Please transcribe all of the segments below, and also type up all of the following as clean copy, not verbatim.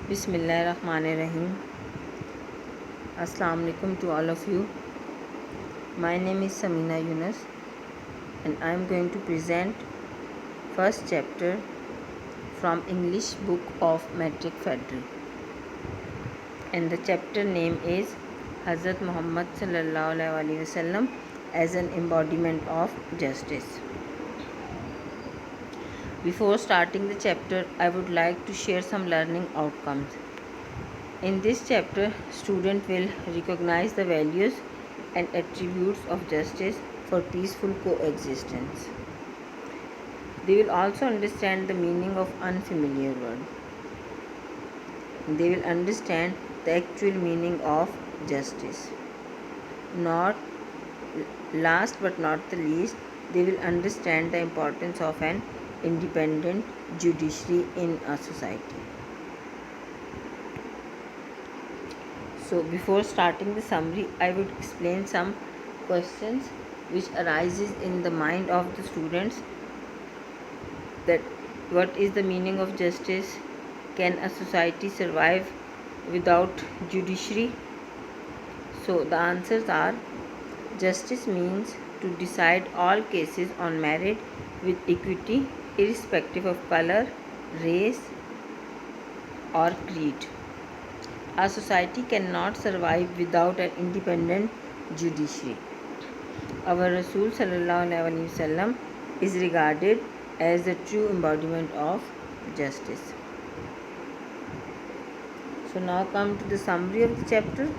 Bismillahirrahmanirrahim. Assalamu alaikum to all of you. My name is Samina Yunus and I am going to present first chapter from English book of Metric Federal. And the chapter name is Hazrat Muhammad sallallahu alaihi wasallam as an embodiment of justice. Before starting the chapter, I would like to share some learning outcomes. In this chapter, student will recognize the values and attributes of justice for peaceful coexistence. They will also understand the meaning of unfamiliar word. They will understand the actual meaning of justice. Not last but not the least, they will understand the importance of an independent judiciary in a society. So before starting the summary, I would explain some questions which arises in the mind of the students, that what is the meaning of justice? Can a society survive without judiciary? So the answers are: justice means to decide all cases on merit with equity, irrespective of color, race or creed. A society cannot survive without an independent judiciary. Our Rasul sallallahu alaihi wasallam is regarded as the true embodiment of justice. So now come to the summary of the chapter.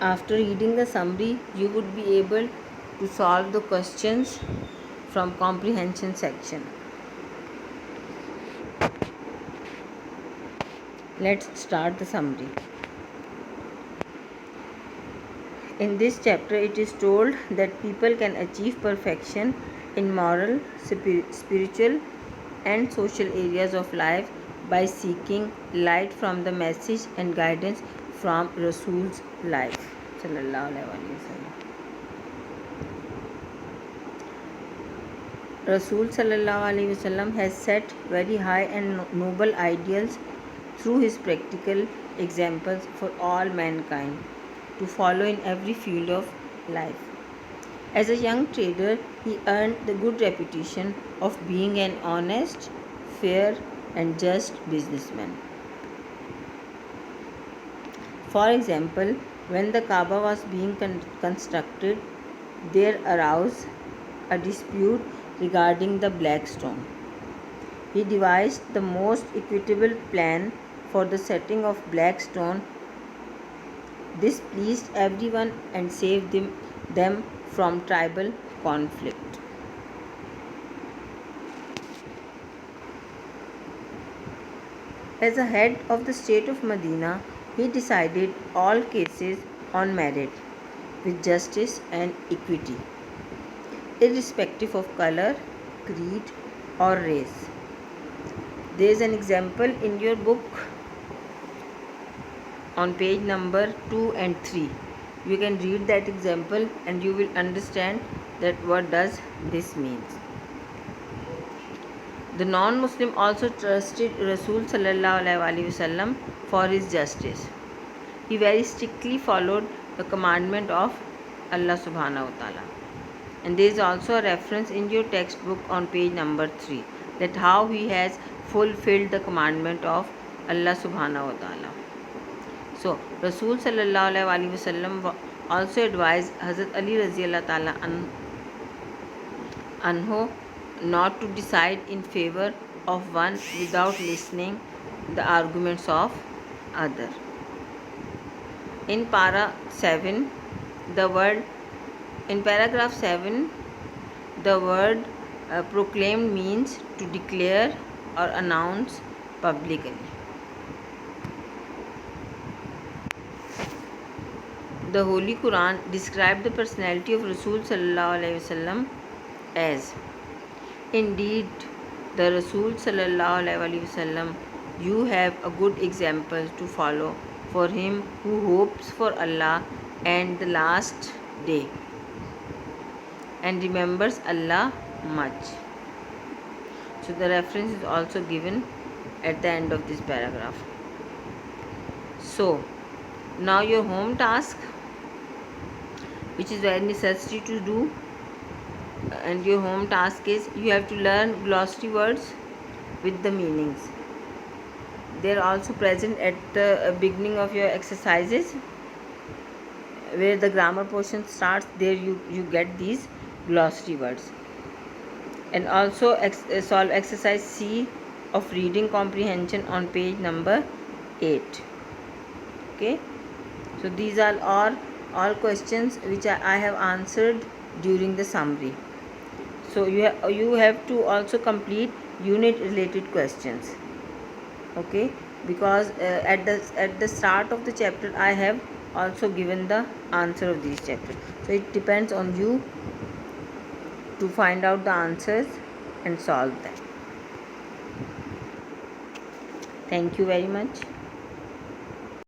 After reading the summary, you would be able to solve the questions from comprehension section. Let's start the summary. In this chapter, it is told that people can achieve perfection in moral, spiritual and social areas of life by seeking light from the message and guidance from Rasul's life. Rasul sallallahu alaihi wasallam has set very high and noble ideals through his practical examples for all mankind to follow in every field of life. As a young trader, he earned the good reputation of being an honest, fair and just businessman. For example, when the Kaaba was being constructed, there arose a dispute regarding the black stone. He devised the most equitable plan for the setting of black stone. This pleased everyone and saved them from tribal conflict. As a head of the state of Medina, he decided all cases on merit with justice and equity, irrespective of color, creed or race. There is an example in your book on page number 2 and 3. You can read that example and you will understand that what does this means. The non-Muslim also trusted Rasul sallallahu alaihi wasallam for his justice. He very strictly followed the commandment of Allah subhanahu wa ta'ala. And there is also a reference in your textbook on page number 3 that how he has fulfilled the commandment of Allah subhanahu wa ta'ala. So Rasul sallallahu alaihi wasallam also advised Hazrat Ali radhiyallahu ta'ala anhu not to decide in favor of one without listening the arguments of other. In paragraph 7, the word proclaimed means to declare or announce publicly. The Holy Quran described the personality of Rasul sallallahu alaihi wasallam as: indeed, the Rasul sallallahu alaihi wasallam, you have a good example to follow for him who hopes for Allah and the last day. and remembers Allah much. So the reference is also given at the end of this paragraph. So now your home task, which is very necessary to do, and your home task is you have to learn glossary words with the meanings. They are also present at the beginning of your exercises, where the grammar portion starts. There you get these glossary words. And also solve exercise C of reading comprehension on page number 8. Okay, so these are all questions which I have answered during the summary. So you have to also complete unit related questions. Okay, because at the start of the chapter I have also given the answer of these chapters. So it depends on you to find out the answers and solve them. Thank you very much.